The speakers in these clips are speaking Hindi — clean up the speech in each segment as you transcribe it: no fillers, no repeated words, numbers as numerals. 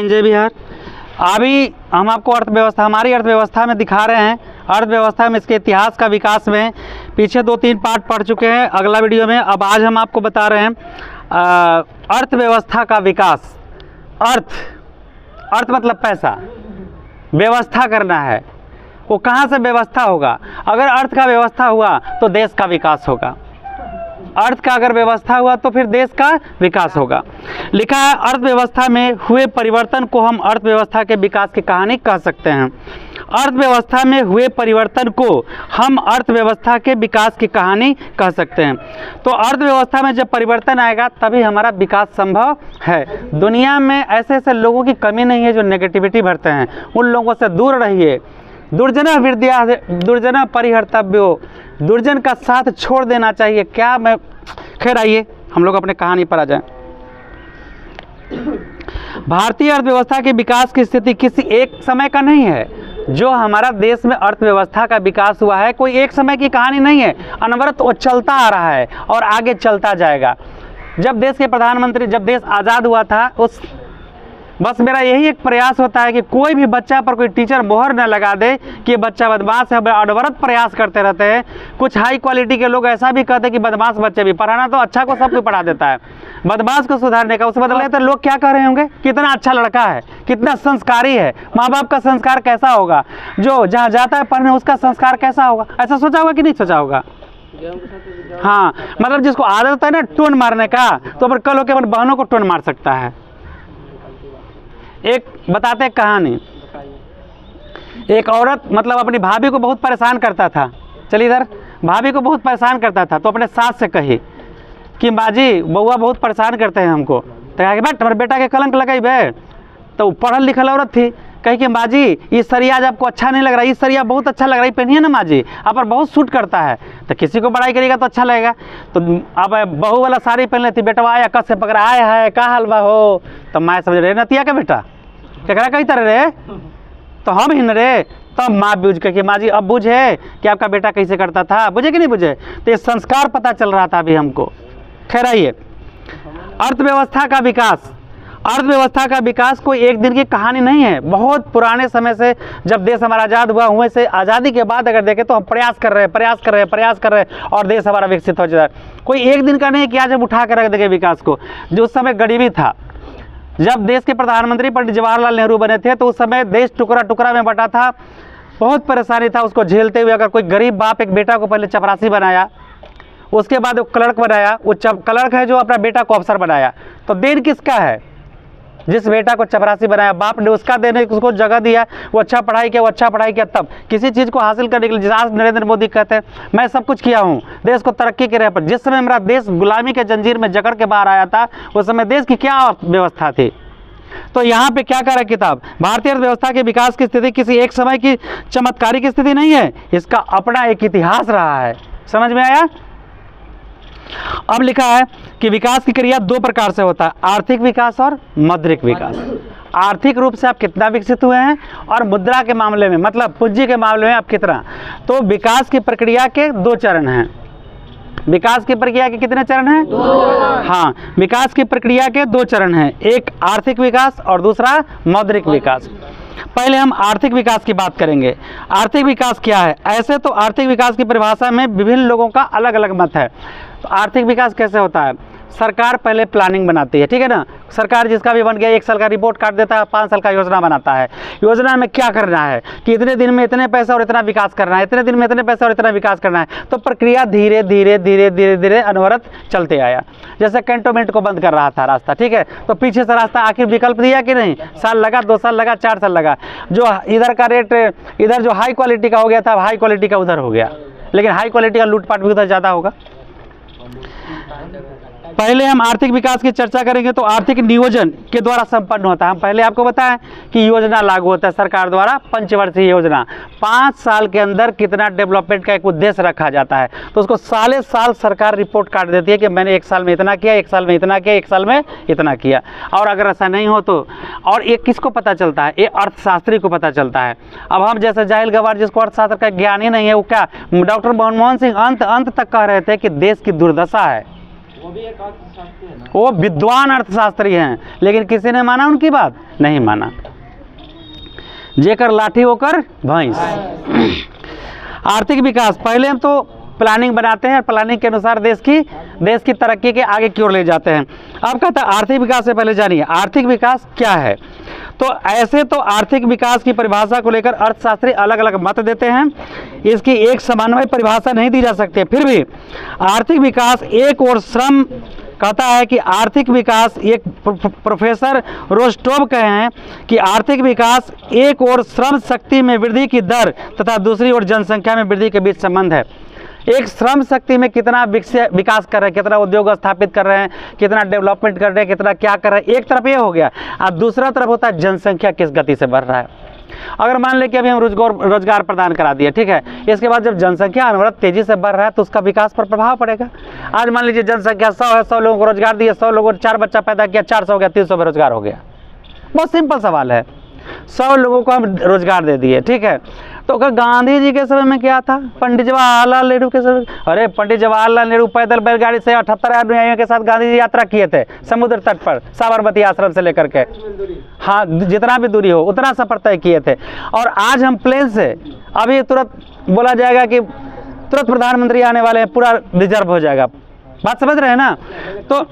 हिंद, जय बिहार। अभी हम आपको अर्थव्यवस्था, हमारी अर्थव्यवस्था में दिखा रहे हैं, अर्थव्यवस्था में इसके इतिहास का विकास में पीछे 2-3 पार्ट पढ़ चुके हैं अगला वीडियो में। अब आज हम आपको बता रहे हैं अर्थव्यवस्था का विकास। अर्थ मतलब पैसा, व्यवस्था करना है, वो कहाँ से व्यवस्था होगा? अगर अर्थ का व्यवस्था हुआ तो देश का विकास होगा, अर्थ का अगर व्यवस्था हुआ तो फिर देश का विकास होगा। लिखा है अर्थव्यवस्था में हुए परिवर्तन को हम अर्थव्यवस्था के विकास की कहानी कह सकते हैं। अर्थव्यवस्था में हुए परिवर्तन को हम अर्थव्यवस्था के विकास की कहानी कह सकते हैं। तो अर्थव्यवस्था में जब परिवर्तन आएगा तभी हमारा विकास संभव है। दुनिया में ऐसे ऐसे लोगों की कमी नहीं है जो नेगेटिविटी भरते हैं, उन लोगों से दूर रहिए। दुर्जना विद्या दुर्जना परिहर्तव्यो, दुर्जन का साथ छोड़ देना चाहिए। क्या मैं खैर, आइए हम लोग अपने कहानी पर आ जाएं। भारतीय अर्थव्यवस्था के विकास की स्थिति किसी एक समय का नहीं है। जो हमारा देश में अर्थव्यवस्था का विकास हुआ है कोई एक समय की कहानी नहीं है, अनवरत वो चलता आ रहा है और आगे चलता जाएगा। जब देश के प्रधानमंत्री, जब देश आज़ाद हुआ था, उस बस मेरा यही एक प्रयास होता है कि कोई भी बच्चा पर कोई टीचर मोहर न लगा दे कि ये बच्चा बदमाश है। अनवरत प्रयास करते रहते हैं। कुछ हाई क्वालिटी के लोग ऐसा भी कहते हैं कि बदमाश बच्चे भी, पढ़ाना तो अच्छा को सब कोई पढ़ा देता है, बदमाश को सुधारने का। उसके बदले तो लोग क्या कह रहे होंगे, कितना अच्छा लड़का है, कितना संस्कारी है, माँ बाप का संस्कार कैसा होगा, जो जहाँ जाता है पढ़ने उसका संस्कार कैसा होगा। ऐसा सोचा होगा कि नहीं सोचा होगा? हाँ, मतलब जिसको आदत होता है ना टोन मारने का, तो फिर कल होकर अपनी बहनों को टोन मार सकता है। एक बताते कहानी। एक औरत मतलब अपनी भाभी को बहुत परेशान करता था। चलिए इधर, भाभी को बहुत परेशान करता था तो अपने सास से कही कि माँ जी बउआ बहुत परेशान करते हैं हमको। तो कहा कि बैठ, हमारे बेटा के कलंक लगाई बे। तो पढ़ल लिखल औरत थी, कही कि माँ जी ये सरिया आज आपको अच्छा नहीं लग रहा, ये सरिया बहुत अच्छा लग रहा है, पहनिए ना माँ जी, आप पर बहुत सूट करता है। तो किसी को बड़ाई करेगा तो अच्छा लगेगा। तो अब बहू वाला साड़ी पहन लेती, बेटा आया कस से पकड़ा, आया है का हलवा हो। तो मैं समझ रहे नतिया का बेटा क्या कही तरह रे, तो हम ही न रे। तब माँ बुझ के कि माँ जी अब बुझे कि आपका बेटा कैसे करता था, बुझे कि नहीं बुझे। तो ये संस्कार पता चल रहा था अभी हमको। खैर आइए, अर्थव्यवस्था का विकास। अर्थव्यवस्था का विकास कोई एक दिन की कहानी नहीं है। बहुत पुराने समय से जब देश हमारा आज़ाद हुआ, हुए से आज़ादी के बाद अगर देखें तो हम प्रयास कर रहे हैं और देश हमारा विकसित हो जाए। कोई एक दिन का नहीं कि आज हम उठा कर रख देंगे विकास को। जो उस समय गरीबी था, जब देश के प्रधानमंत्री पंडित जवाहरलाल नेहरू बने थे तो उस समय देश टुकड़ा टुकड़ा में बटा था, बहुत परेशानी था। उसको झेलते हुए अगर कोई गरीब बाप एक बेटा को पहले चपरासी बनाया, उसके बाद वो क्लर्क बनाया, वो क्लर्क है जो अपना बेटा को अफसर बनाया, तो देन किसका है? जिस बेटा को चपरासी बनाया बाप ने, उसका देने उसको जगह दिया, वो अच्छा पढ़ाई किया, तब किसी चीज़ को हासिल करने के लिए, जिस आज नरेंद्र मोदी कहते हैं मैं सब कुछ किया हूँ देश को तरक्की के राह पर। जिस समय मेरा देश गुलामी के जंजीर में जकड़ के बाहर आया था, उस समय देश की क्या व्यवस्था थी। तो यहाँ पे क्या कह रहा है किताब, भारतीय अर्थव्यवस्था के विकास की स्थिति किसी एक समय की चमत्कारी स्थिति नहीं है, इसका अपना एक इतिहास रहा है। समझ में आया? अब लिखा है कि विकास की क्रिया 2 प्रकार से होता है, आर्थिक विकास और मौद्रिक विकास। आर्थिक रूप से आप कितना विकसित हुए हैं और मुद्रा के मामले में मतलब पूंजी के मामले में आप कितना। तो विकास की प्रक्रिया के 2 चरण हैं। विकास की प्रक्रिया के कितने चरण हैं? 2। हाँ, विकास की प्रक्रिया के 2 चरण हैं, एक आर्थिक विकास और दूसरा मौद्रिक विकास। पहले हम आर्थिक विकास की बात करेंगे। आर्थिक विकास क्या है? ऐसे तो आर्थिक विकास की परिभाषा में विभिन्न लोगों का अलग अलग मत है। तो आर्थिक विकास कैसे होता है? सरकार पहले प्लानिंग बनाती है, ठीक है ना। सरकार जिसका भी बन गया 1 साल का रिपोर्ट काट देता है, 5 साल का योजना बनाता है। योजना में क्या करना है कि इतने दिन में इतने पैसा और इतना विकास करना है, इतने दिन में इतने पैसा और इतना विकास करना है। तो प्रक्रिया धीरे धीरे अनवरत चलते आया। जैसे कैंटोनमेंट को बंद कर रहा था रास्ता, ठीक है, तो पीछे से रास्ता आखिर विकल्प दिया कि नहीं, साल लगा, 2 साल लगा, 4 साल लगा। जो इधर का रेट, इधर जो हाई क्वालिटी का हो गया था, हाई क्वालिटी का उधर हो गया, लेकिन हाई क्वालिटी का लूटपाट भी उधर ज़्यादा होगा। पहले हम आर्थिक विकास की चर्चा करेंगे तो आर्थिक नियोजन के द्वारा संपन्न होता है। हम पहले आपको बताएं कि योजना लागू होता है सरकार द्वारा, पंचवर्षीय योजना। 5 साल के अंदर कितना डेवलपमेंट का एक उद्देश्य रखा जाता है, तो उसको साले साल सरकार रिपोर्ट काट देती है कि मैंने 1 साल में इतना किया, 1 साल में इतना किया, 1 साल में इतना किया। और अगर ऐसा नहीं हो तो, और ये किसको पता चलता है? ये अर्थशास्त्री को पता चलता है। अब हम जैसे जाहिल गवार जिसको अर्थशास्त्र का ज्ञान ही नहीं है, वो क्या, डॉक्टर मनमोहन सिंह अंत तक कह रहे थे कि देश की दुर्दशा है, वो विद्वान अर्थशास्त्री हैं, लेकिन किसी ने माना उनकी बात? नहीं माना। जेकर लाठी होकर भैंस। आर्थिक विकास, पहले हम तो प्लानिंग बनाते हैं, प्लानिंग के अनुसार देश की तरक्की के आगे की ओर ले जाते हैं। अब कहता है आर्थिक विकास से पहले जानिए आर्थिक विकास क्या है। तो ऐसे तो आर्थिक विकास की परिभाषा को लेकर अर्थशास्त्री अलग अलग मत देते हैं, इसकी एक समन्वय परिभाषा नहीं दी जा सकती। फिर भी आर्थिक विकास एक और श्रम कहता है कि आर्थिक विकास, एक प्रोफेसर रोस्टोव कहे हैं कि आर्थिक विकास एक और श्रम शक्ति में वृद्धि की दर तथा दूसरी ओर जनसंख्या में वृद्धि के बीच संबंध है। एक श्रम शक्ति में कितना विकास कर रहे हैं, कितना उद्योग स्थापित कर रहे हैं, कितना डेवलपमेंट कर रहे हैं, कितना क्या कर रहे हैं, एक तरफ ये हो गया। और दूसरा तरफ होता है जनसंख्या किस गति से बढ़ रहा है। अगर मान लें कि अभी हम रोजगार प्रदान करा दिए, ठीक है, इसके बाद जब जनसंख्या अनवरत तेजी से बढ़ रहा है तो उसका विकास पर प्रभाव पड़ेगा। आज मान लीजिए जनसंख्या 100 है, 100 लोगों को रोजगार दिए, 100 लोगों ने 4 बच्चा पैदा किया, 400 हो गया, 300 बेरोजगार हो गया। बहुत सिंपल सवाल है। 100 लोगों को हम रोजगार दे दिए, ठीक है, तो अगर गांधी जी के समय में क्या था, पंडित जवाहरलाल नेहरू के समय, अरे पंडित जवाहरलाल नेहरू पैदल बैलगाड़ी से 78 अनुयायियों के साथ गांधी जी यात्रा किए थे समुद्र तट पर, साबरमती आश्रम से लेकर के, हाँ जितना भी दूरी हो उतना सफर तय किए थे। और आज हम प्लेन से अभी तुरंत बोला जाएगा कि तुरंत प्रधानमंत्री आने वाले हैं, पूरा रिजर्व हो जाएगा। बात समझ रहे हैं ना। तो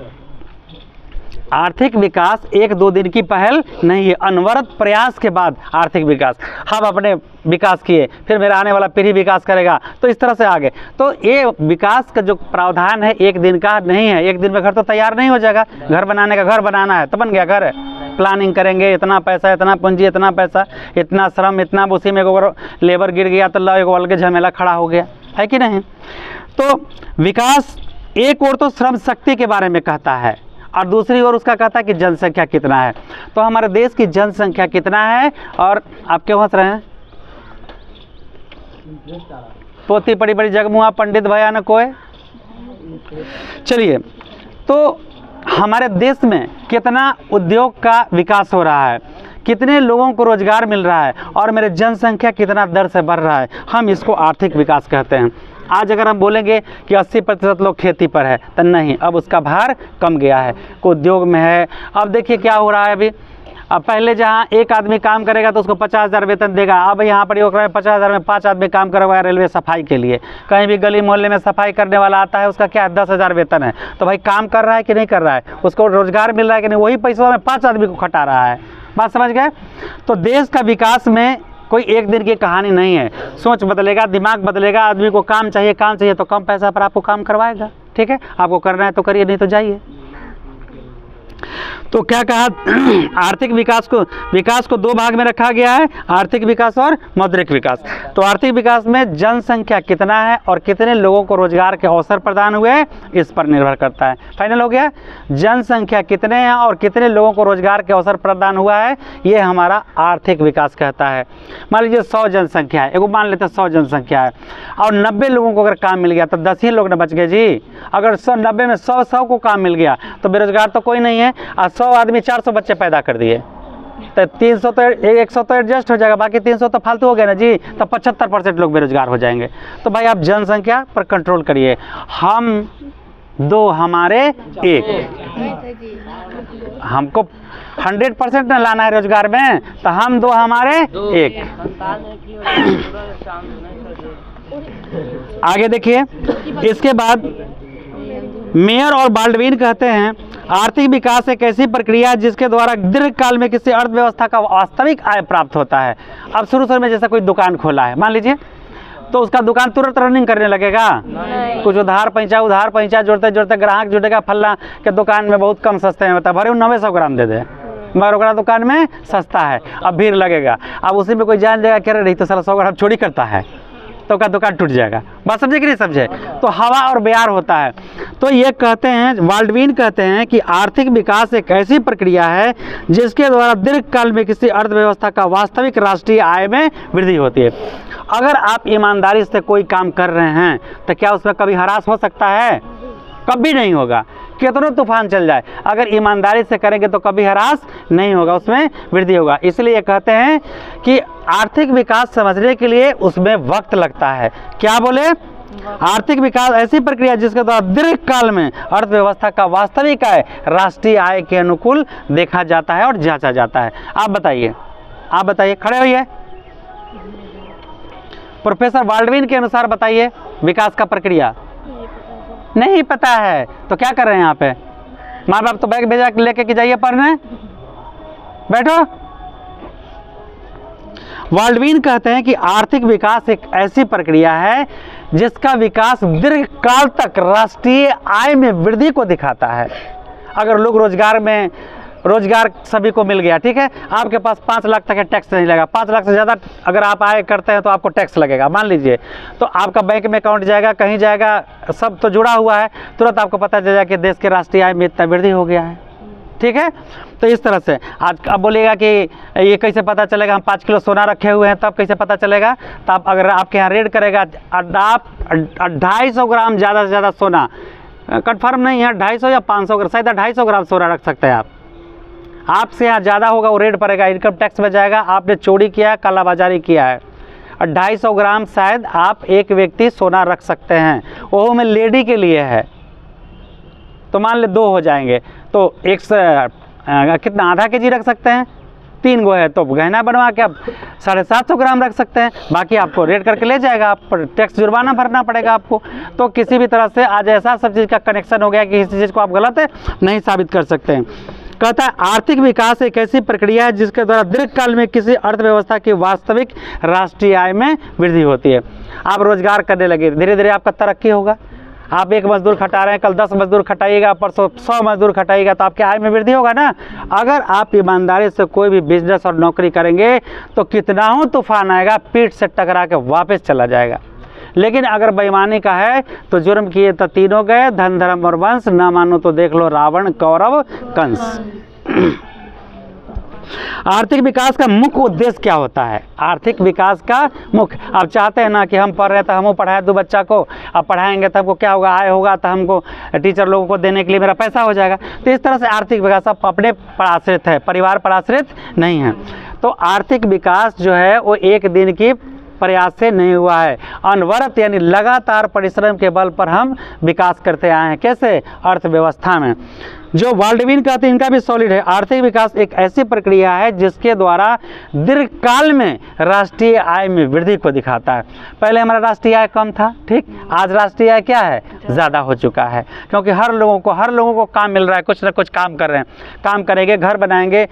आर्थिक विकास 1-2 दिन की पहल नहीं है, अनवरत प्रयास के बाद आर्थिक विकास। हम अपने विकास किए, फिर मेरा आने वाला पीढ़ी विकास करेगा, तो इस तरह से आगे। तो ये विकास का जो प्रावधान है एक दिन का नहीं है। एक दिन में घर तो तैयार नहीं हो जाएगा। घर बनाने का, घर बनाना है तो बन गया घर है, प्लानिंग करेंगे, इतना पैसा, इतना पूंजी, इतना पैसा, इतना श्रम, इतना, उसी में अगर लेबर गिर गया तो एक अलग झमेला खड़ा हो गया, है कि नहीं। तो विकास एक और तो श्रम शक्ति के बारे में कहता है और दूसरी ओर उसका कहता है कि जनसंख्या कितना है। तो हमारे देश की जनसंख्या कितना है, और आप क्यों हंस रहे हैं? पोती बड़ी बड़ी जगमुआ पंडित भैया न कोई। चलिए, तो हमारे देश में कितना उद्योग का विकास हो रहा है, कितने लोगों को रोजगार मिल रहा है, और मेरे जनसंख्या कितना दर से बढ़ रहा है, हम इसको आर्थिक विकास कहते हैं। आज अगर हम बोलेंगे कि 80% लोग खेती पर है तो नहीं, अब उसका भार कम गया है, कोई उद्योग में है। अब देखिए क्या हो रहा है अभी। अब पहले जहाँ एक आदमी काम करेगा तो उसको 50,000 वेतन देगा, अब यहाँ पर 50,000 में 5 आदमी काम करवाया रेलवे सफाई के लिए। कहीं भी गली मोहल्ले में सफाई करने वाला आता है, उसका क्या है 10,000 वेतन है। तो भाई काम कर रहा है कि नहीं कर रहा है, उसको रोजगार मिल रहा है कि नहीं, वही पैसों में 5 आदमी को खटा रहा है। बात समझ गए। तो देश का विकास में कोई एक दिन की कहानी नहीं है। सोच बदलेगा, दिमाग बदलेगा, आदमी को काम चाहिए तो कम पैसा पर आपको काम करवाएगा। ठीक है, आपको करना है तो करिए, नहीं तो जाइए। तो क्या कहा, आर्थिक विकास को 2 भाग में रखा गया है, आर्थिक विकास और मौद्रिक विकास। तो आर्थिक विकास में जनसंख्या कितना है और कितने लोगों को रोजगार के अवसर प्रदान हुए, इस पर निर्भर करता है। फाइनल हो गया, जनसंख्या कितने हैं और कितने लोगों को रोजगार के अवसर प्रदान हुआ है, ये हमारा आर्थिक विकास कहता है। मान लीजिए 100 जनसंख्या है, एगो मान लेते हैं 100 जनसंख्या है, और 90 लोगों को अगर काम मिल गया तो 10 ही लोग न बच गए जी। अगर 90 में 100 को काम मिल गया तो बेरोजगार तो कोई नहीं है, और 100 आदमी 400 बच्चे पैदा कर दिए तो 300 तो 100 तो एडजस्ट हो जाएगा, बाकी 300 तो फालतू हो गया ना जी। तो 75% लोग बेरोजगार हो जाएंगे। तो भाई आप जनसंख्या पर कंट्रोल करिए। हम 2 हमारे 1, हमको 100% न लाना है रोजगार में, तो हम 2 हमारे 1। आगे देखिए, इसके बाद मेयर और बाल्डविन कहते हैं आर्थिक विकास एक ऐसी प्रक्रिया है जिसके द्वारा दीर्घकाल में किसी अर्थव्यवस्था का वास्तविक आय प्राप्त होता है। अब शुरू में जैसे कोई दुकान खोला है मान लीजिए, तो उसका दुकान तुरंत रनिंग करने लगेगा? कुछ उधार पैंचा जोड़ते ग्राहक जुटेगा, फल्ला के दुकान में बहुत कम सस्ते में बता भरे 900 ग्राम दे दे, मगर ओकरा दुकान में सस्ता है। अब भीड़ लगेगा, अब उसी में कोई जान जाएगा कह रही तो साला 100 ग्राम चोरी करता है, तो का दुकान टूट जाएगा। बात समझे कि नहीं समझे? तो हवा और बयार होता है। तो ये कहते हैं, बाल्डविन कहते हैं कि आर्थिक विकास एक ऐसी प्रक्रिया है जिसके द्वारा दीर्घकाल में किसी अर्थव्यवस्था का वास्तविक राष्ट्रीय आय में वृद्धि होती है। अगर आप ईमानदारी से कोई काम कर रहे हैं तो क्या उसमें कभी हरास हो सकता है? कभी नहीं होगा। कितना तूफान चल जाए, अगर ईमानदारी से करेंगे तो कभी हरास नहीं होगा, उसमें वृद्धि होगा। इसलिए कहते हैं कि आर्थिक विकास समझने के लिए उसमें वक्त लगता है। क्या बोले? आर्थिक विकास ऐसी प्रक्रिया जिसके द्वारा दीर्घकाल में अर्थव्यवस्था का वास्तविक आय राष्ट्रीय आय के अनुकूल देखा जाता है और जांचा जाता है। आप बताइए, खड़े होइए। प्रोफेसर बाल्डविन के अनुसार बताइए विकास का प्रक्रिया। नहीं पता है तो क्या कर रहे हैं यहाँ पे? माँ बाप तो बैग भेजा लेके कि जाइए पढ़ने, बैठो। बाल्डविन कहते हैं कि आर्थिक विकास एक ऐसी प्रक्रिया है जिसका विकास दीर्घकाल तक राष्ट्रीय आय में वृद्धि को दिखाता है। अगर लोग रोजगार सभी को मिल गया, ठीक है, आपके पास 5 लाख तक टैक्स नहीं लगेगा। 5 लाख से ज़्यादा अगर आप आय करते हैं तो आपको टैक्स लगेगा, मान लीजिए, तो आपका बैंक में अकाउंट जाएगा, कहीं जाएगा, सब तो जुड़ा हुआ है, तुरंत आपको पता चल जाएगा कि देश के राष्ट्रीय आय में इतना वृद्धि हो गया है, ठीक है। तो इस तरह से आज अब बोलिएगा कि ये कैसे पता चलेगा, हम 5 किलो सोना रखे हुए हैं तब कैसे पता चलेगा? तो आप अगर आपके यहाँ रेड करेगा, आप 250 ग्राम ज़्यादा से ज़्यादा सोना, कन्फर्म नहीं है 250 या 500 ग्राम, शायद 250 ग्राम सोना रख सकते हैं आप। आपसे यहाँ ज़्यादा होगा वो रेड पड़ेगा, इनकम टैक्स में जाएगा, आपने चोरी किया, कालाबाजारी किया है। 250 ग्राम शायद आप एक व्यक्ति सोना रख सकते हैं, वो में लेडी के लिए है, तो मान ले 2 हो जाएंगे, तो कितना आधा केजी रख सकते हैं, 3 गो है तो गहना बनवा के आप 750 ग्राम रख सकते हैं, बाकी आपको रेट करके ले जाएगा, आप पर टैक्स जुर्माना भरना पड़ेगा आपको। तो किसी भी तरह से आज ऐसा सब चीज़ का कनेक्शन हो गया कि किसी चीज़ को आप गलत नहीं साबित कर सकते हैं। कहता है आर्थिक विकास एक ऐसी प्रक्रिया है जिसके द्वारा दीर्घकाल में किसी अर्थव्यवस्था की वास्तविक राष्ट्रीय आय में वृद्धि होती है। आप रोजगार करने लगे, धीरे धीरे आपका तरक्की होगा। आप 1 मजदूर खटा रहे हैं, कल 10 मजदूर खटाइएगा, परसों 100 मजदूर खटाइएगा, तो आपके आय में वृद्धि होगा ना। अगर आप ईमानदारी से कोई भी बिजनेस और नौकरी करेंगे तो कितना हो तूफान आएगा, पीठ से टकरा के वापस चला जाएगा। लेकिन अगर बेईमानी का है तो जुर्म किए तो तीनों गए, धन धर्म और वंश, ना मानो तो देख लो रावण कौरव कंस। आर्थिक विकास का मुख्य उद्देश्य क्या होता है? आर्थिक विकास का मुख्य, आप चाहते हैं ना कि हम पढ़ रहे तो हम पढ़ाए 2 बच्चा को, अब पढ़ाएंगे तो हमको क्या होगा, आय होगा, तो हमको टीचर लोगों को देने के लिए मेरा पैसा हो जाएगा। तो इस तरह से आर्थिक विकास अब अपने पर आश्रित है, परिवार पर आश्रित नहीं है। तो आर्थिक विकास जो है वो एक दिन की प्रयास से नहीं हुआ है, अनवरत यानी लगातार परिश्रम के बल पर हम विकास करते आए हैं। कैसे? अर्थव्यवस्था में। जो बाल्डविन कहते हैं इनका भी सॉलिड है, आर्थिक विकास एक ऐसी प्रक्रिया है जिसके द्वारा दीर्घकाल में राष्ट्रीय आय में वृद्धि को दिखाता है। पहले हमारा राष्ट्रीय आय कम था, ठीक, आज राष्ट्रीय आय क्या है, ज़्यादा हो चुका है, क्योंकि हर लोगों को काम मिल रहा है, कुछ ना कुछ काम कर रहे हैं। काम करेंगे, घर बनाएंगे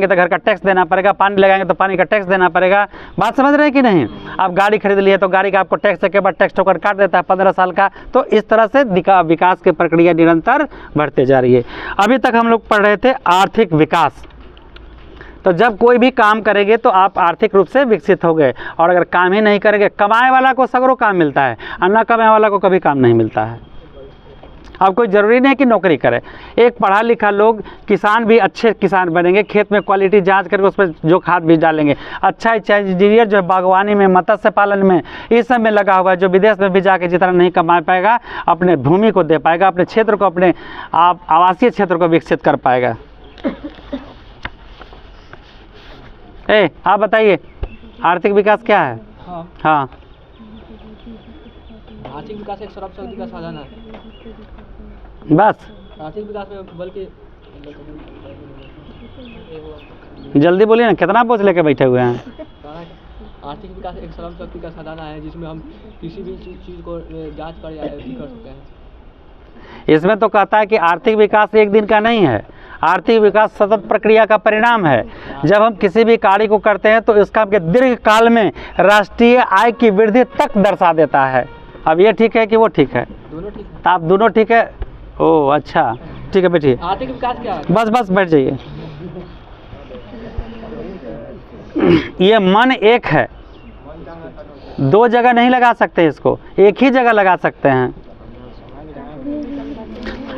तो घर का टैक्स देना पड़ेगा, पानी लगाएंगे तो पानी का टैक्स देना पड़ेगा। बात समझ रहे हैं कि नहीं? आप गाड़ी खरीद लिए तो गाड़ी का आपको टैक्स के बाद टैक्स टोकन काट देता है 15 साल का। तो इस तरह से विकास की प्रक्रिया निरंतर बढ़ते जा रही है। अभी तक हम लोग पढ़ रहे थे आर्थिक विकास। तो जब कोई भी काम करेंगे तो आप आर्थिक रूप से विकसित हो गए, और अगर काम ही नहीं करेंगे, कमाए वाला को सगरों काम मिलता है और न कमाए वाला को कभी काम नहीं मिलता है। अब कोई ज़रूरी नहीं कि नौकरी करे, एक पढ़ा लिखा लोग किसान भी अच्छे किसान बनेंगे, खेत में क्वालिटी जांच करके उस पर जो खाद बीज डालेंगे। अच्छा इंजीनियर जो बागवानी में, मत्स्य पालन में, इस सब में लगा हुआ है, जो विदेश में भी जाके जितना नहीं कमा पाएगा, अपने भूमि को दे पाएगा, अपने क्षेत्र को, अपने आवासीय क्षेत्र को विकसित कर पाएगा। आप बताइए आर्थिक विकास क्या है? हाँ, आर्थिक विकास एक श्रम शक्ति का साधन है। बस आर्थिक विकास में बल्कि जल्दी बोलिए ना, कितना बोझ लेके बैठे हुए हैं। आर्थिक विकास एक श्रम शक्ति का साधन है जिसमें हम किसी भी चीज़ को जांच कर या कर सकते हैं। इसमें तो कहता है कि आर्थिक विकास एक दिन का नहीं है, आर्थिक विकास सतत प्रक्रिया का परिणाम है। जब हम किसी भी कार्य को करते हैं तो इसका दीर्घ काल में राष्ट्रीय आय की वृद्धि तक दर्शा देता है। अब ये ठीक है कि वो ठीक है? दोनों ठीक है। तो आप दोनों ठीक है? ओह अच्छा, ठीक है बैठिए। आर्थिक विकास क्या है? बस बैठ जाइए। ये मन एक है, 2 जगह नहीं लगा सकते इसको, एक ही जगह लगा सकते हैं।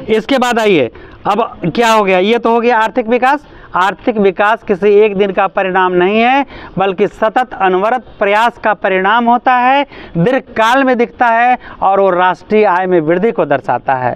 इसके बाद आइए, अब क्या हो गया, ये तो हो गया आर्थिक विकास। आर्थिक विकास किसी एक दिन का परिणाम नहीं है, बल्कि सतत अनवरत प्रयास का परिणाम होता है, दीर्घकाल में दिखता है और वो राष्ट्रीय आय में वृद्धि को दर्शाता है।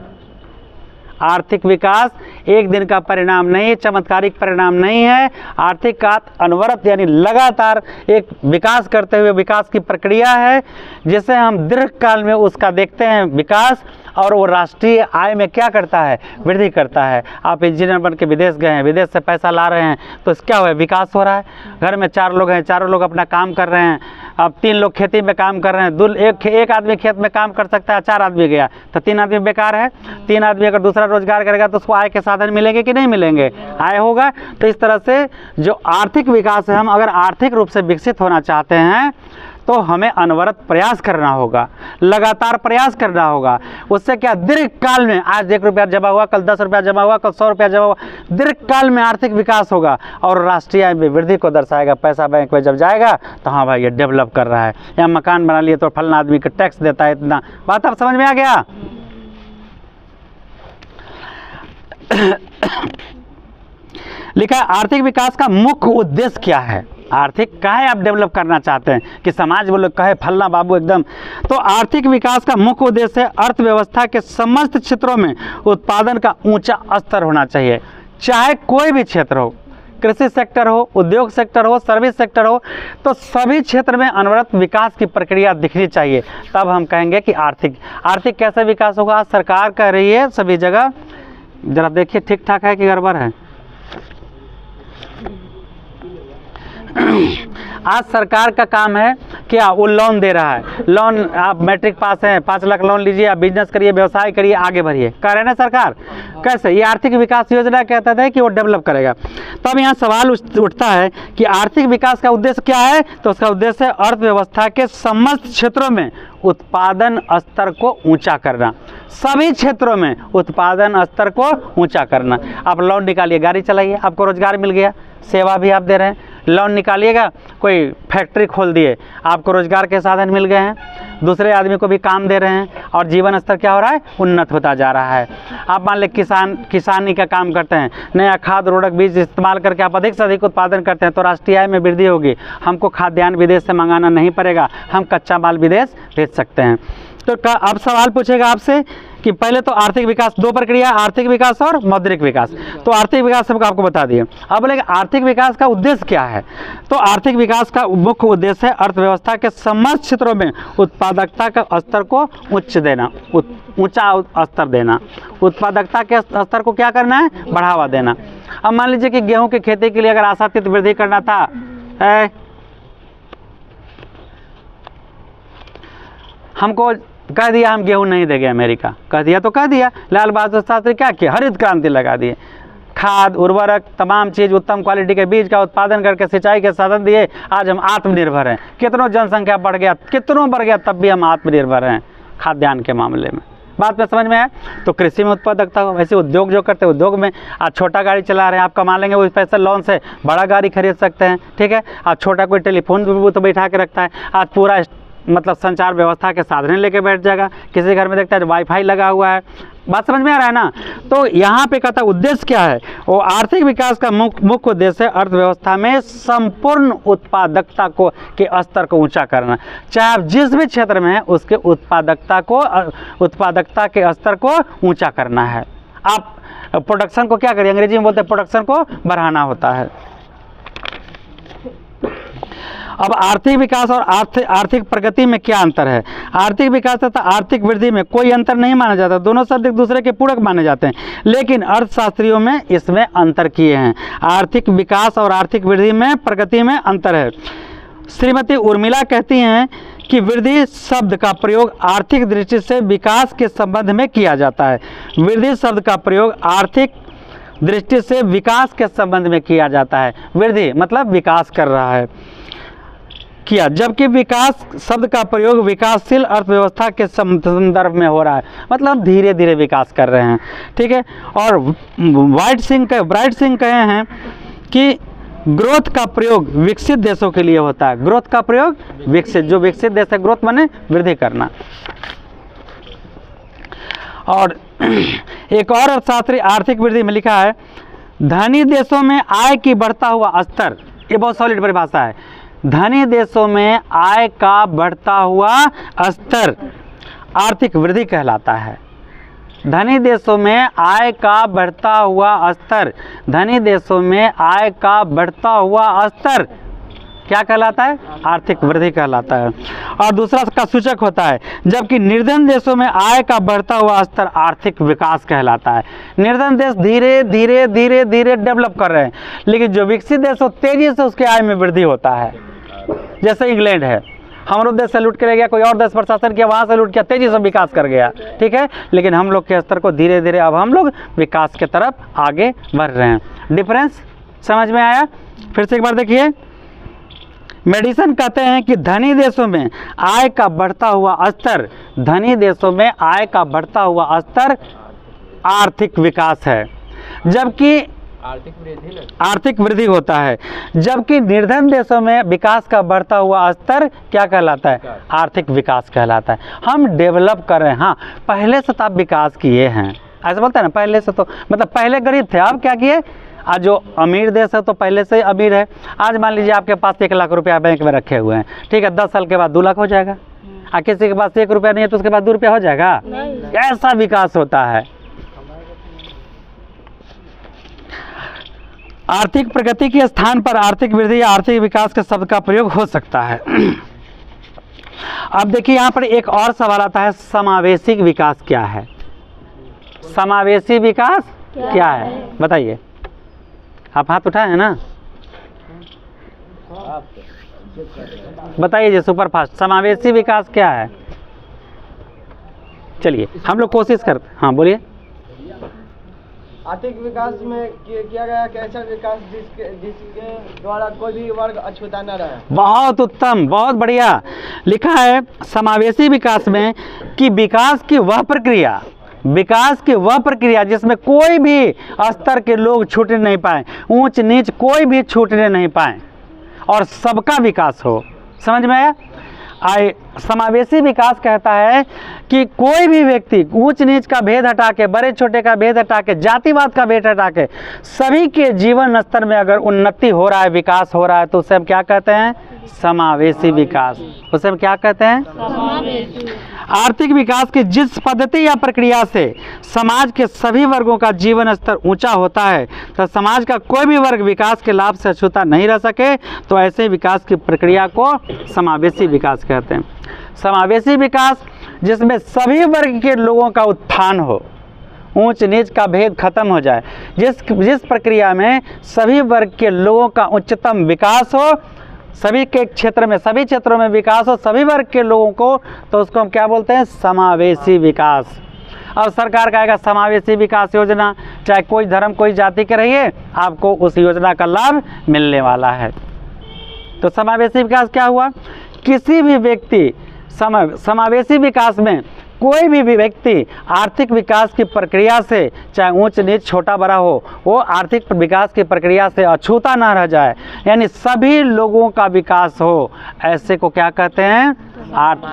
आर्थिक विकास एक दिन का परिणाम नहीं, चमत्कारिक परिणाम नहीं है। आर्थिक का अनवरत यानी लगातार एक विकास करते हुए विकास की प्रक्रिया है, जिसे हम दीर्घकाल में उसका देखते हैं विकास, और वो राष्ट्रीय आय में क्या करता है, वृद्धि करता है। आप इंजीनियर बन के विदेश गए हैं, विदेश से पैसा ला रहे हैं, तो क्या हुआ, विकास हो रहा है। घर में 4 लोग हैं, चारों लोग अपना काम कर रहे हैं। अब 3 लोग खेती में काम कर रहे हैं, एक आदमी खेत में काम कर सकता है, 4 आदमी गया तो 3 आदमी बेकार है। 3 आदमी अगर दूसरा रोजगार करेगा तो उसको आय के साधन मिलेंगे कि नहीं मिलेंगे, आय होगा। तो इस तरह से जो आर्थिक विकास है, हम अगर आर्थिक रूप से विकसित होना चाहते हैं तो हमें अनवरत प्रयास करना होगा, लगातार प्रयास करना होगा। उससे क्या, दीर्घकाल में आज 1 रुपया जमा हुआ, कल 10 रुपया जमा हुआ, कल 100 रुपया जमा हुआ, दीर्घकाल में आर्थिक विकास होगा और राष्ट्रीय आय में वृद्धि को दर्शाएगा। पैसा बैंक में जब जाएगा तो हाँ भाई ये डेवलप कर रहा है, या मकान बना लिए तो फलना आदमी का टैक्स देता है इतना। बात अब समझ में आ गया। लिखा आर्थिक विकास का मुख्य उद्देश्य क्या है। आर्थिक काहे आप डेवलप करना चाहते हैं कि समाज वो लोग कहे फलना बाबू एकदम। तो आर्थिक विकास का मुख्य उद्देश्य है अर्थव्यवस्था के समस्त क्षेत्रों में उत्पादन का ऊंचा स्तर होना चाहिए। चाहे कोई भी क्षेत्र हो, कृषि सेक्टर हो, उद्योग सेक्टर हो, सर्विस सेक्टर हो, तो सभी क्षेत्र में अनवरत विकास की प्रक्रिया दिखनी चाहिए। तब हम कहेंगे कि आर्थिक कैसे विकास होगा। आज सरकार कह रही है सभी जगह, जरा देखिए ठीक ठाक है कि गड़बड़ है। आज सरकार का काम है क्या, वो लोन दे रहा है। लोन, आप मैट्रिक पास हैं, 5 लाख लोन लीजिए, आप बिजनेस करिए, व्यवसाय करिए, आगे बढ़िए, कह रहे हैं ना सरकार। कैसे, ये आर्थिक विकास योजना कहता है कि वो डेवलप करेगा। तो अब यहाँ सवाल उठता है कि आर्थिक विकास का उद्देश्य क्या है। तो उसका उद्देश्य है अर्थव्यवस्था के समस्त क्षेत्रों में उत्पादन स्तर को ऊंचा करना। सभी क्षेत्रों में उत्पादन स्तर को ऊंचा करना। आप लोन निकालिए, गाड़ी चलाइए, आपको रोजगार मिल गया, सेवा भी आप दे रहे हैं। लोन निकालिएगा, कोई फैक्ट्री खोल दिए, आपको रोजगार के साधन मिल गए हैं, दूसरे आदमी को भी काम दे रहे हैं और जीवन स्तर क्या हो रहा है, उन्नत होता जा रहा है। आप मान लें किसानी का काम करते हैं, नया खाद उर्वरक बीज इस्तेमाल करके आप अधिक से अधिक उत्पादन करते हैं तो राष्ट्रीय आय में वृद्धि होगी। हमको खाद्यान्न विदेश से मंगाना नहीं पड़ेगा, हम कच्चा माल विदेश भेज सकते हैं। तो अब सवाल पूछेगा आपसे कि पहले तो आर्थिक विकास, 2 प्रक्रिया, आर्थिक विकास और मौद्रिक विकास। तो आर्थिक विकास सबको आपको बता दिए। अब बोलेगा आर्थिक विकास का उद्देश्य क्या है। तो आर्थिक विकास का मुख्य उद्देश्य है अर्थव्यवस्था के समस्त क्षेत्रों में उत्पादकता का स्तर को उच्च देना, ऊंचा स्तर देना। उत्पादकता के स्तर को क्या करना है, बढ़ावा देना। अब मान लीजिए कि गेहूं की खेती के लिए अगर आशातीत वृद्धि करना था, हमको कह दिया हम गेहूं नहीं देंगे, अमेरिका कह दिया तो कह दिया। लाल बहादुर शास्त्री क्या किया, हरित क्रांति लगा दिए, खाद उर्वरक तमाम चीज़ उत्तम क्वालिटी के बीज का उत्पादन करके सिंचाई के साधन दिए। आज हम आत्मनिर्भर हैं। कितनों जनसंख्या बढ़ गया, कितनों बढ़ गया, तब भी हम आत्मनिर्भर हैं खाद्यान्न के मामले में। बात में समझ में आया। तो कृषि में उत्पादकता हो, वैसे उद्योग जो करते हैं, उद्योग में आज छोटा गाड़ी चला रहे हैं, आप कमा लेंगे उस पैसे लोन से, बड़ा गाड़ी खरीद सकते हैं। ठीक है, आज छोटा कोई टेलीफोन भी तो बैठा के रखता है, आज पूरा मतलब संचार व्यवस्था के साधन लेके बैठ जाएगा। किसी घर में देखता है वाईफाई लगा हुआ है। बात समझ में आ रहा है ना। तो यहाँ पे कहता उद्देश्य क्या है, वो आर्थिक विकास का मुख्य उद्देश्य है अर्थव्यवस्था में संपूर्ण उत्पादकता को के स्तर को ऊंचा करना। चाहे आप जिस भी क्षेत्र में हैं उसके उत्पादकता के स्तर को ऊंचा करना है। आप प्रोडक्शन को क्या करिए, अंग्रेजी में बोलते हैं प्रोडक्शन को बढ़ाना होता है। अब आर्थिक विकास और आर्थिक प्रगति में क्या अंतर है। आर्थिक विकास तथा आर्थिक वृद्धि में कोई अंतर नहीं माना जाता, दोनों शब्द एक दूसरे के पूरक माने जाते हैं, लेकिन अर्थशास्त्रियों में इसमें अंतर किए हैं। आर्थिक विकास और आर्थिक वृद्धि में प्रगति में अंतर है। श्रीमती उर्मिला कहती हैं कि वृद्धि शब्द का प्रयोग आर्थिक दृष्टि से विकास के संबंध में किया जाता है। वृद्धि शब्द का प्रयोग आर्थिक दृष्टि से विकास के संबंध में किया जाता है। वृद्धि मतलब विकास कर रहा है किया, जबकि विकास शब्द का प्रयोग विकासशील अर्थव्यवस्था के संदर्भ में हो रहा है, मतलब धीरे धीरे विकास कर रहे हैं। ठीक है। और ब्राइट सिंह कहे हैं कि ग्रोथ का प्रयोग विकसित देशों के लिए होता है। ग्रोथ का प्रयोग विकसित, जो विकसित देश है, ग्रोथ माने वृद्धि करना। और एक और अर्थशास्त्री आर्थिक वृद्धि में लिखा है, धनी देशों में आय की बढ़ता हुआ स्तर, ये बहुत सॉलिड परिभाषा है। धनी देशों में आय का बढ़ता हुआ स्तर आर्थिक वृद्धि कहलाता है। धनी देशों में आय का बढ़ता हुआ स्तर, धनी देशों में आय का बढ़ता हुआ स्तर क्या कहलाता है? आर्थिक वृद्धि कहलाता है। और दूसरा का सूचक होता है, जबकि निर्धन देशों में आय का बढ़ता हुआ स्तर आर्थिक विकास कहलाता है। निर्धन देश धीरे धीरे धीरे धीरे डेवलप कर रहे हैं, लेकिन जो विकसित देश हो तेजी से उसके आय में वृद्धि होता है। जैसे इंग्लैंड है, हमारे देश से लूट के ले गया, कोई और देश प्रशासन किया, वहाँ से लूट किया, तेजी से विकास कर गया, ठीक है। लेकिन हम लोग के स्तर को धीरे धीरे अब हम लोग विकास के तरफ आगे बढ़ रहे हैं। डिफरेंस समझ में आया? फिर से एक बार देखिए, मेडिसन कहते हैं कि धनी देशों में आय का बढ़ता हुआ स्तर, धनी देशों में आय का बढ़ता हुआ स्तर आर्थिक विकास है, जबकि आर्थिक वृद्धि होता है। जबकि निर्धन देशों में विकास का बढ़ता हुआ स्तर क्या कहलाता है? आर्थिक विकास कहलाता है। हम डेवलप कर रहे हैं। हाँ, पहले से तो आप विकास किए हैं, ऐसा बोलते हैं ना, पहले से तो मतलब पहले गरीब थे, अब क्या किए? आज जो अमीर देश है तो पहले से अमीर है। आज मान लीजिए आपके पास 1 लाख रुपया बैंक में रखे हुए हैं, ठीक है, 10 साल के बाद 2 लाख हो जाएगा। और किसी के पास 1 रुपया नहीं है तो उसके पास 2 रुपया हो जाएगा। ऐसा विकास होता है। आर्थिक प्रगति के स्थान पर आर्थिक वृद्धि या आर्थिक विकास के शब्द का प्रयोग हो सकता है। अब देखिए यहाँ पर एक और सवाल आता है, समावेशी विकास क्या है? समावेशी विकास क्या है बताइए? आप हाथ उठाए हैं ना, बताइए जी सुपर फास्ट, समावेशी विकास क्या है? चलिए हम लोग कोशिश करते हैं। हाँ बोलिए। आर्थिक विकास में किया गया कि ऐसा विकास जिसके द्वारा कोई भी वर्ग अछूता न रहे। बहुत उत्तम, बहुत बढ़िया लिखा है समावेशी विकास में कि विकास की वह प्रक्रिया जिसमें कोई भी स्तर के लोग छूटने नहीं पाए, ऊंच नीच कोई भी छूटने नहीं पाए और सबका विकास हो। समझ में आया? समावेशी विकास कहता है कि कोई भी व्यक्ति ऊंच नीच का भेद हटा के, बड़े छोटे का भेद हटा के, जातिवाद का भेद हटा के सभी के जीवन स्तर में अगर उन्नति हो रहा है, विकास हो रहा है, तो उसे हम क्या कहते हैं? समावेशी विकास। उसे हम क्या कहते हैं? समावेशी। आर्थिक विकास की जिस पद्धति या प्रक्रिया से समाज के सभी वर्गों का जीवन स्तर ऊंचा होता है, तो समाज का कोई भी वर्ग विकास के लाभ से अछूता नहीं रह सके, तो ऐसे विकास की प्रक्रिया को समावेशी विकास कहते हैं। समावेशी विकास जिसमें सभी वर्ग के लोगों का उत्थान हो, ऊंच नीच का भेद खत्म हो जाए, जिस प्रक्रिया में सभी वर्ग के लोगों का उच्चतम विकास हो, सभी के क्षेत्र में, सभी क्षेत्रों में विकास हो, सभी वर्ग के लोगों को, तो उसको हम क्या बोलते हैं? समावेशी विकास। अब सरकार कहेगा समावेशी विकास योजना, चाहे कोई धर्म कोई जाति के रहिए, आपको उस योजना का लाभ मिलने वाला है। तो समावेशी विकास क्या हुआ? किसी भी व्यक्ति समावेशी विकास में कोई भी व्यक्ति आर्थिक विकास की प्रक्रिया से, चाहे ऊंच नीच छोटा बड़ा हो, वो आर्थिक विकास की प्रक्रिया से अछूता ना रह जाए, यानी सभी लोगों का विकास हो, ऐसे को क्या कहते हैं?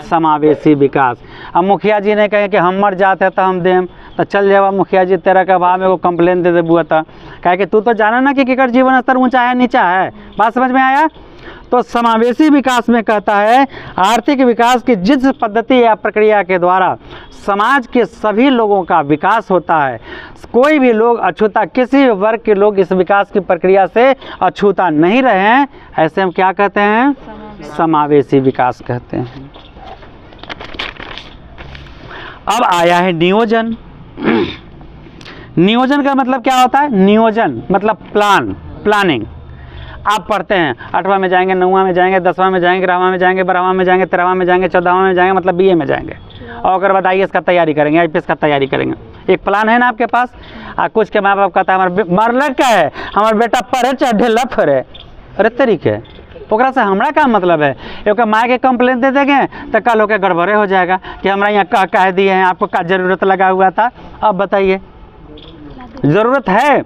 समावेशी विकास। अब मुखिया जी ने कहे कि हम मर जाते तो हम देम, तो चल जावा मुखिया जी, तेरा का भाव में वो कंप्लेन दे बुआ था, कहे कि तू तो जाना ना कि केकर जीवन स्तर ऊंचा है नीचा है। बात समझ में आया? तो समावेशी विकास में कहता है आर्थिक विकास की जिस पद्धति या प्रक्रिया के द्वारा समाज के सभी लोगों का विकास होता है, कोई भी लोग अछूता, किसी भी वर्ग के लोग इस विकास की प्रक्रिया से अछूता नहीं रहे हैं, ऐसे हम क्या कहते हैं? समावेशी विकास कहते हैं। अब आया है नियोजन। नियोजन का मतलब क्या होता है? नियोजन मतलब प्लानिंग। आप पढ़ते हैं 8वां में जाएंगे, 9वां में जाएंगे, 10वां में जाएंगे, 11वां में जाएंगे, 12वां में जाएंगे, 13वां में जाएंगे, 14वां में जाएंगे, मतलब BA में जाएंगे, और अगर बाद IAS का तैयारी करेंगे, IPS का तैयारी करेंगे। एक प्लान है ना आपके पास। कुछ के माँ बाप कहता है हमारा क्या है, हमारा बेटा पढ़े चाहे ढेला फरे, अरे तरीके ओकरा से हमारा क्या मतलब है? एक माँ के कंप्लेन दे देंगे तो कल होकर गड़बड़े हो जाएगा कि हमारा यहाँ कह दिए हैं, आपको क्या ज़रूरत लगा हुआ था। अब बताइए, ज़रूरत है।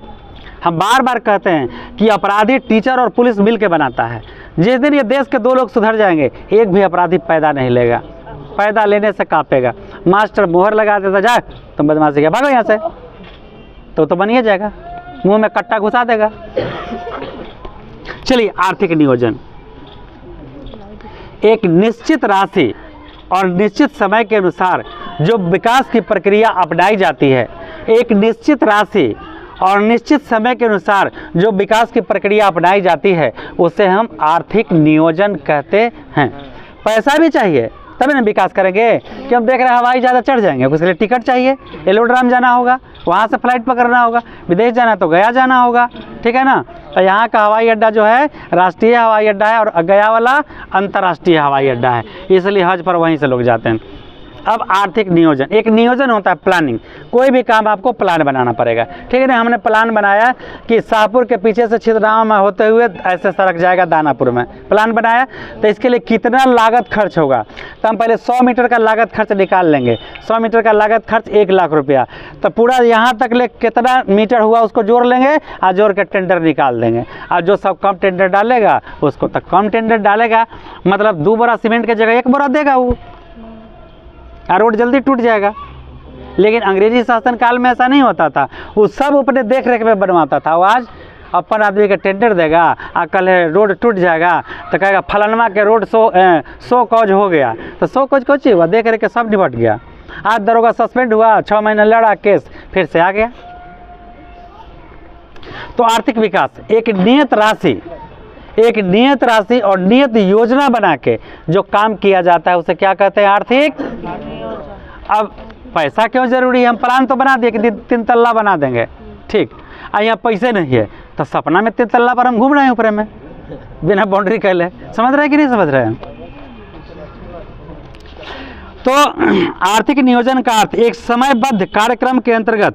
हम बार बार कहते हैं कि अपराधी टीचर और पुलिस मिल के बनाता है। जिस दिन ये देश के 2 लोग सुधर जाएंगे, एक भी अपराधी पैदा नहीं लेगा, पैदा लेने से कांपेगा। मास्टर मोहर लगा देता, जाए तुम बदमाशी किया, भागो यहाँ से, तो बनिए जाएगा, मुंह में कट्टा घुसा देगा। चलिए, आर्थिक नियोजन एक निश्चित राशि और निश्चित समय के अनुसार जो विकास की प्रक्रिया अपनाई जाती है, एक निश्चित राशि और निश्चित समय के अनुसार जो विकास की प्रक्रिया अपनाई जाती है, उसे हम आर्थिक नियोजन कहते हैं। पैसा भी चाहिए तभी ना विकास करेंगे, कि हम देख रहे हैं हवाई ज़्यादा चढ़ जाएंगे, उसके लिए टिकट चाहिए, एलोड्राम जाना होगा, वहाँ से फ्लाइट पकड़ना होगा, विदेश जाना तो गया जाना होगा, ठीक है ना। तो यहाँ का हवाई अड्डा जो है राष्ट्रीय हवाई अड्डा है और गया वाला अंतर्राष्ट्रीय हवाई अड्डा है, इसलिए हज पर वहीं से लोग जाते हैं। अब आर्थिक नियोजन, एक नियोजन होता है प्लानिंग, कोई भी काम आपको प्लान बनाना पड़ेगा, ठीक है ना। हमने प्लान बनाया कि शाहपुर के पीछे से छिदराव में होते हुए ऐसे सड़क जाएगा दानापुर में, प्लान बनाया, तो इसके लिए कितना लागत खर्च होगा, तो हम पहले 100 मीटर का लागत खर्च निकाल लेंगे। 100 मीटर का लागत खर्च 1 लाख रुपया, तो पूरा यहाँ तक ले कितना मीटर हुआ उसको जोड़ लेंगे और जोड़ के टेंडर निकाल देंगे, और जो सब कम टेंडर डालेगा उसको तक कम टेंडर डालेगा, मतलब 2 बोरा सीमेंट की जगह 1 बोरा देगा वो, और रोड जल्दी टूट जाएगा। लेकिन अंग्रेजी शासन काल में ऐसा नहीं होता था, वो सब अपने देख रेख में बनवाता था। वो आज अपन आदमी का टेंडर देगा और कल रोड टूट जाएगा तो कहेगा फलानमा के रोड 100 कौज हो गया, तो 100 कौज कुछ हुआ, देख रेख के सब निपट गया। आज दरोगा सस्पेंड हुआ, 6 महीने लड़ा केस, फिर से आ गया। तो आर्थिक विकास एक नियत राशि और नियत योजना बना के जो काम किया जाता है उसे क्या कहते हैं, आर्थिक। अब पैसा क्यों जरूरी है, हम प्लान तो बना दिए कि 3 तल्ला बना देंगे, ठीक, और यहाँ पैसे नहीं है तो सपना में 3 तल्ला पर हम घूम रहे हैं ऊपर में बिना बाउंड्री कैले, समझ रहे हैं कि नहीं समझ रहे हैं। तो आर्थिक नियोजन का अर्थ एक समयबद्ध कार्यक्रम के अंतर्गत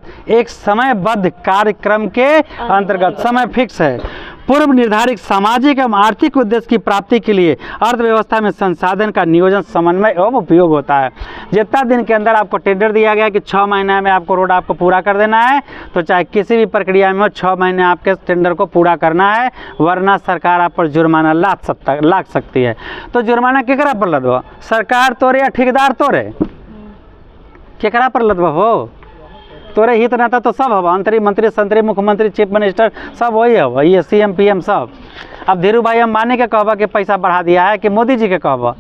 समय फिक्स है, पूर्व निर्धारित सामाजिक एवं आर्थिक उद्देश्य की प्राप्ति के लिए अर्थव्यवस्था में संसाधन का नियोजन, समन्वय एवं उपयोग होता है। जितना दिन के अंदर आपको टेंडर दिया गया कि 6 महीने में आपको रोड आपको पूरा कर देना है, तो चाहे किसी भी प्रक्रिया में हो 6 महीने आपके टेंडर को पूरा करना है, वरना सरकार आप पर जुर्माना लाग सकती है। तो जुर्माना केकरा पर लदवा, सरकार तोरे या ठेकेदार तोरे, केकरा पर लदवा हो, तोरे हित नाता तो सब हवा, अंतरी मंत्री संतरी मुख्यमंत्री चीफ मिनिस्टर सब वही हवा, ये CM PM सब। अब धीरू भाई अंबानी के कहबा के पैसा बढ़ा दिया है कि मोदी जी के कहबा,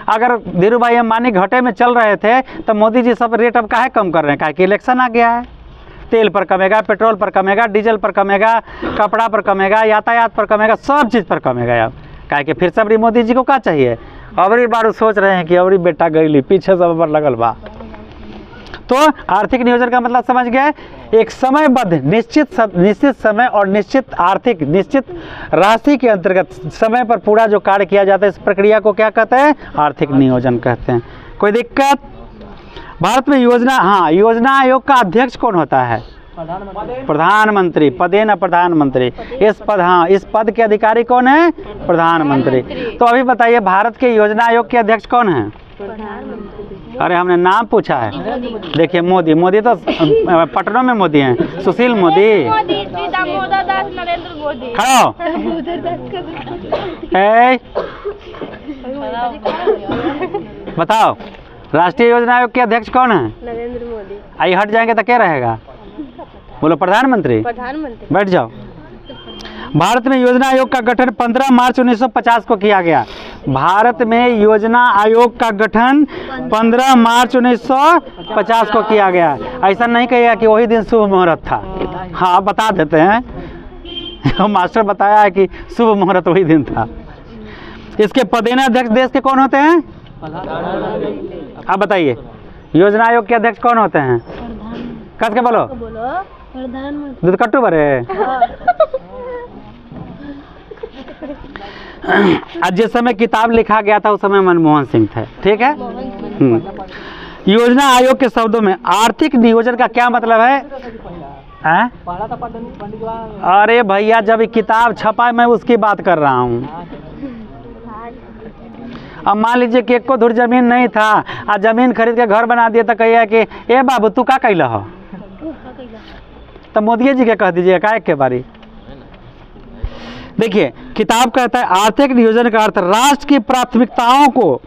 अगर धीरू भाई अंबानी घाटे में चल रहे थे तो मोदी जी सब रेट अब काहे कम कर रहे हैं, काहे कि इलेक्शन आ गया है, तेल पर कमेगा, पेट्रोल पर कमेगा, डीजल पर कमेगा, कपड़ा पर कमेगा, यातायात पर कमेगा, सब चीज़ पर कमेगा। अब काहे कि फिर सब मोदी जी को क्या चाहिए, अबरी बार सोच रहे हैं कि अबरी बेटा गईली पीछे सब पर लगल बा। तो आर्थिक नियोजन का मतलब समझ गए, एक समयबद्ध निश्चित समय और निश्चित राशि के अंतर्गत समय पर पूरा जो कार्य किया जाता है, इस प्रक्रिया को क्या कहते हैं, आर्थिक नियोजन कहते हैं। कोई दिक्कत। भारत में योजना आयोग का अध्यक्ष कौन होता है, प्रधानमंत्री, पदेन प्रधानमंत्री, इस पद के अधिकारी कौन है, प्रधानमंत्री। तो अभी बताइए भारत के योजना आयोग के अध्यक्ष कौन है, अरे हमने नाम पूछा है, देखिए मोदी तो पटना में मोदी हैं, सुशील मोदी, नरेंद्र मोदी, खड़ो, बताओ राष्ट्रीय योजना आयोग के अध्यक्ष कौन है, नरेंद्र मोदी। आई हट जाएंगे तो क्या रहेगा, बोलो प्रधानमंत्री। बैठ जाओ। भारत में योजना आयोग का गठन 15 मार्च 1950 को किया गया। भारत में योजना आयोग का गठन 15 मार्च 1950 को किया गया। ऐसा नहीं कहिएगा कि वही दिन शुभ मुहूर्त था, हाँ बता देते हैं मास्टर बताया है कि शुभ मुहूर्त वही दिन था। इसके पदेन अध्यक्ष देश के कौन होते हैं, आप बताइए योजना आयोग के अध्यक्ष कौन होते हैं, कस के बोलो, दूध कट्टू भरे। आज जिस समय किताब लिखा गया था उस समय मनमोहन सिंह थे, ठीक है। योजना आयोग के शब्दों में आर्थिक नियोजन का क्या मतलब है, अरे भैया जब किताब छपा मैं उसकी बात कर रहा हूँ। अब मान लीजिए कि एक को धुर जमीन नहीं था और जमीन खरीद के घर बना दिया तो कहिए कि ए बाबू तू का कैला हो, तो मोदी जी के कह दीजिए का एक के बारी। देखिए किताब कहता है आर्थिक नियोजन का अर्थ राष्ट्र की प्राथमिकताओं को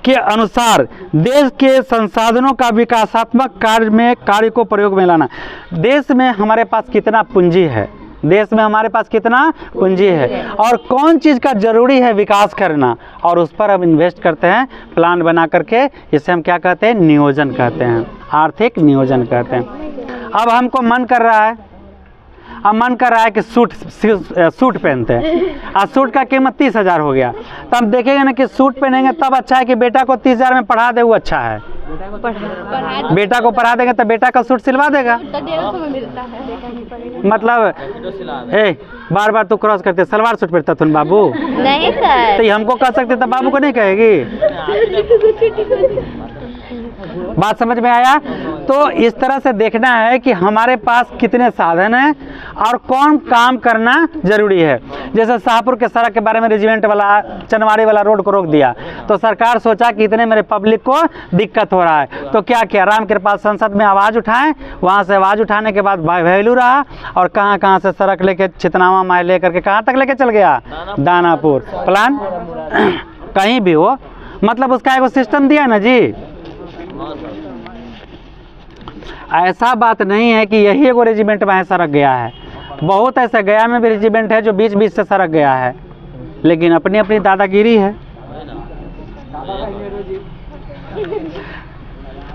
के अनुसार देश के संसाधनों का विकासात्मक कार्य को प्रयोग में लाना। देश में हमारे पास कितना पूंजी है, देश में हमारे पास कितना पूंजी है और कौन चीज़ का ज़रूरी है विकास करना, और उस पर हम इन्वेस्ट करते हैं प्लान बना करके। इसे हम क्या कहते हैं? नियोजन कहते हैं, आर्थिक नियोजन कहते हैं। अब हमको मन कर रहा है, अब मन कर रहा है कि सूट पहनते हैं, और सूट का कीमत 30,000 हो गया, तो हम देखेंगे ना कि सूट पहनेंगे तब अच्छा है कि बेटा को 30,000 में पढ़ा दे, वो अच्छा है। बेटा को पढ़ा देंगे तो बेटा का सूट सिलवा देगा। 150 में मिलता है। मतलब बार बार तू क्रॉस करते सलवार सूट पहनता तुम बाबू, नहीं सर, तो ये हमको कह सकते तो बाबू को नहीं कहेगी। बात समझ में आया? तो इस तरह से देखना है कि हमारे पास कितने साधन हैं और कौन काम करना जरूरी है। जैसे शाहपुर के सड़क के बारे में रेजिमेंट वाला चनवाड़ी वाला रोड को रोक दिया, तो सरकार सोचा कि इतने मेरे पब्लिक को दिक्कत हो रहा है, तो क्या किया, राम कृपाल संसद में आवाज़ उठाएं। वहाँ से आवाज़ उठाने के बाद वैल्यू रहा, और कहाँ कहाँ से सड़क लेके चितनावा माय लेकर के कहाँ तक लेके चल गया, दानापुर। प्लान कहीं भी हो, मतलब उसका एक सिस्टम दिया ना जी। ऐसा बात नहीं है कि यही एगो रेजिमेंट में सड़क गया है, बहुत ऐसा गया में भी रेजिमेंट है जो बीच बीच से सड़क गया है, लेकिन अपनी अपनी दादागिरी है।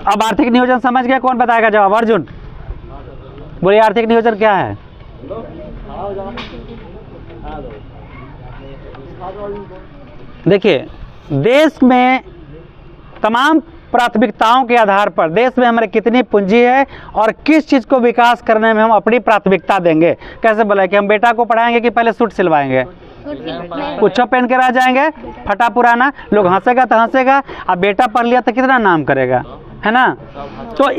अब आर्थिक नियोजन समझ गया? कौन बताएगा जवाब? अर्जुन बोलिए, आर्थिक नियोजन क्या है? देखिए, देश में तमाम प्राथमिकताओं के आधार पर देश में हमारे कितनी पूंजी है और किस चीज़ को विकास करने में हम अपनी प्राथमिकता देंगे। कैसे बोला कि हम बेटा को पढ़ाएंगे कि पहले सूट सिलवाएंगे? कुछ पहन के रह जाएंगे फटा पुराना, लोग हंसेगा तो हंसेगा, अब बेटा पढ़ लिया तो कितना नाम करेगा, है ना? तो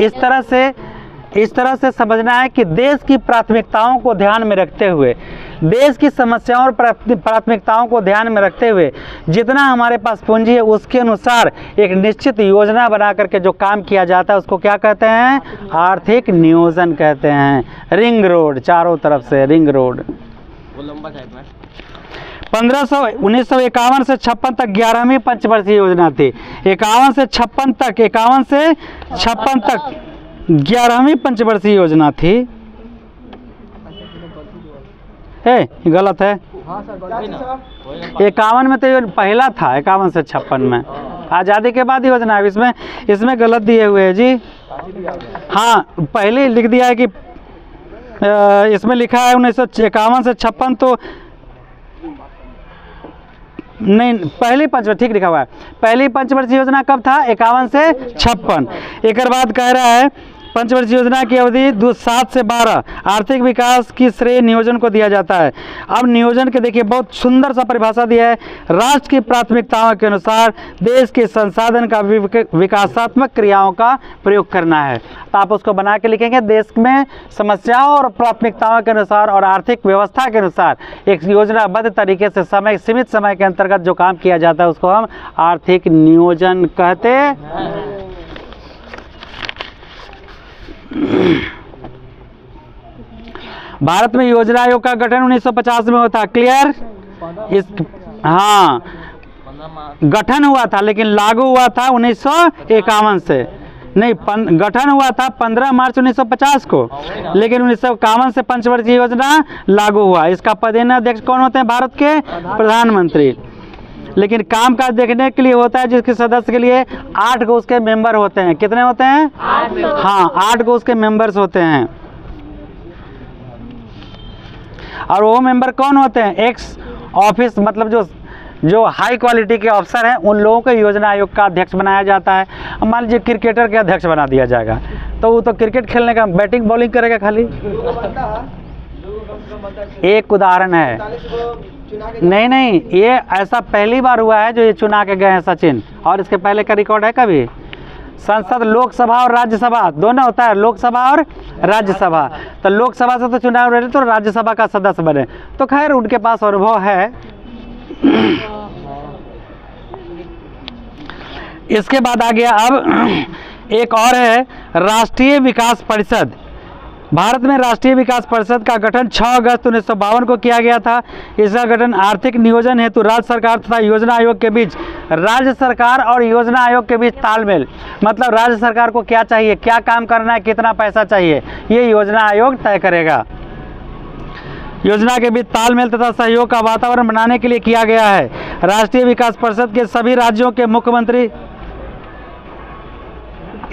इस तरह से समझना है कि देश की प्राथमिकताओं को ध्यान में रखते हुए, देश की समस्याओं और प्राथमिकताओं को ध्यान में रखते हुए जितना हमारे पास पूंजी है उसके अनुसार एक निश्चित योजना बना करके जो काम किया जाता है उसको क्या कहते हैं? आर्थिक नियोजन कहते हैं। रिंग रोड, चारों तरफ से रिंग रोड। वो लंबा टाइप में 1951 से 56 तक 11वीं पंचवर्षीय योजना थी। 51 से 56 तक 11वीं पंचवर्षीय योजना थी। गलत है, 51 में तो ये पहला था, 51 से 56 में आज़ादी के बाद योजना है। इसमें गलत दिए हुए है जी। हाँ, पहले लिख दिया है कि इसमें लिखा है 1951 से 56, तो नहीं, पहली पंचवर्षीय ठीक लिखा हुआ है। पहली पंचवर्षीय योजना कब था? 51 से 56। एक बाद कह रहा है पंचवर्षीय योजना की अवधि 7 से 12 आर्थिक विकास की श्रेय नियोजन को दिया जाता है। अब नियोजन के देखिए बहुत सुंदर सा परिभाषा दिया है। राष्ट्र की प्राथमिकताओं के अनुसार देश के संसाधन का विकासात्मक क्रियाओं का प्रयोग करना है। तो आप उसको बना के लिखेंगे, देश में समस्याओं और प्राथमिकताओं के अनुसार और आर्थिक व्यवस्था के अनुसार एक योजनाबद्ध तरीके से सीमित समय के अंतर्गत जो काम किया जाता है उसको हम आर्थिक नियोजन कहते हैं। भारत में योजना आयोग का गठन 1950 में हुआ था। क्लियर? हाँ, गठन हुआ था लेकिन लागू हुआ था 1951 से। नहीं, गठन हुआ था 15 मार्च 1950 को, लेकिन 1951 से पंचवर्षीय योजना लागू हुआ। इसका पदेन अध्यक्ष कौन होते हैं? भारत के प्रधानमंत्री। लेकिन काम काज देखने के लिए होता है जिसके सदस्य के लिए 8 गो उसके मेंबर होते हैं। कितने होते हैं? 8। हाँ, 8 गो उसके मेंबर्स होते हैं। और वो मेंबर कौन होते हैं? एक्स ऑफिस, मतलब जो हाई क्वालिटी के अफसर हैं उन लोगों को योजना आयोग का अध्यक्ष बनाया जाता है। अब मान लीजिए क्रिकेटर के अध्यक्ष बना दिया जाएगा तो वो तो क्रिकेट खेलने का बैटिंग बॉलिंग करेगा खाली। एक उदाहरण है, नहीं, ये ऐसा पहली बार हुआ है जो ये चुना के गए हैं सचिन, और इसके पहले का रिकॉर्ड है कभी? संसद लोकसभा और राज्यसभा दोनों होता है, लोकसभा और राज्यसभा। तो लोकसभा से तो चुनाव रहे तो राज्यसभा का सदस्य बने, तो खैर उनके पास अनुभव है। इसके बाद आ गया अब एक और है राष्ट्रीय विकास परिषद। भारत में राष्ट्रीय विकास परिषद का गठन 6 अगस्त 1952 को किया गया था। इसका गठन आर्थिक नियोजन हेतु राज्य सरकार तथा योजना आयोग के बीच, राज्य सरकार और योजना आयोग के बीच तालमेल, मतलब राज्य सरकार को क्या चाहिए, क्या काम करना है, कितना पैसा चाहिए, ये योजना आयोग तय करेगा। योजना के बीच तालमेल तथा सहयोग का वातावरण बनाने के लिए किया गया है। राष्ट्रीय विकास परिषद के सभी राज्यों के मुख्यमंत्री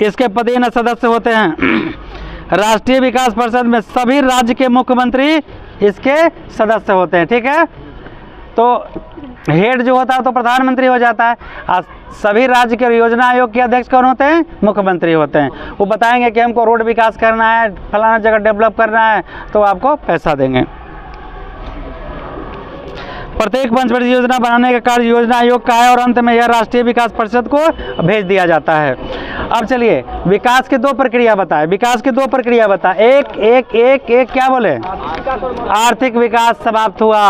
इसके पदेन सदस्य होते हैं। राष्ट्रीय विकास परिषद में सभी राज्य के मुख्यमंत्री इसके सदस्य होते हैं। ठीक है, तो हेड जो होता है तो प्रधानमंत्री हो जाता है, और सभी राज्य के योजना आयोग के अध्यक्ष कौन होते हैं? मुख्यमंत्री होते हैं। वो बताएंगे कि हमको रोड विकास करना है, फलाना जगह डेवलप करना है, तो आपको पैसा देंगे। प्रत्येक पंचवर्षीय योजना बनाने का कार्य योजना आयोग का है और अंत में यह राष्ट्रीय विकास परिषद को भेज दिया जाता है। अब चलिए विकास के दो प्रक्रिया बताए, विकास की दो प्रक्रिया बताए। एक क्या बोले? आर्थिक विकास समाप्त हुआ,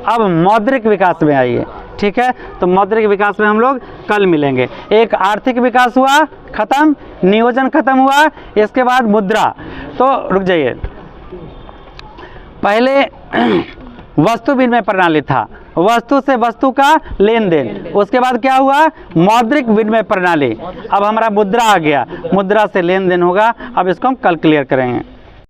अब मौद्रिक विकास में आइए। ठीक है, तो मौद्रिक विकास में हम लोग कल मिलेंगे। एक आर्थिक विकास हुआ, खत्म, नियोजन खत्म हुआ, इसके बाद मुद्रा। तो रुक जाइए, पहले वस्तु विनिमय प्रणाली था, वस्तु से वस्तु का लेन देन। उसके बाद क्या हुआ? मौद्रिक विनिमय प्रणाली। अब हमारा मुद्रा आ गया, मुद्रा से लेन देन होगा। अब इसको हम कल क्लियर करेंगे।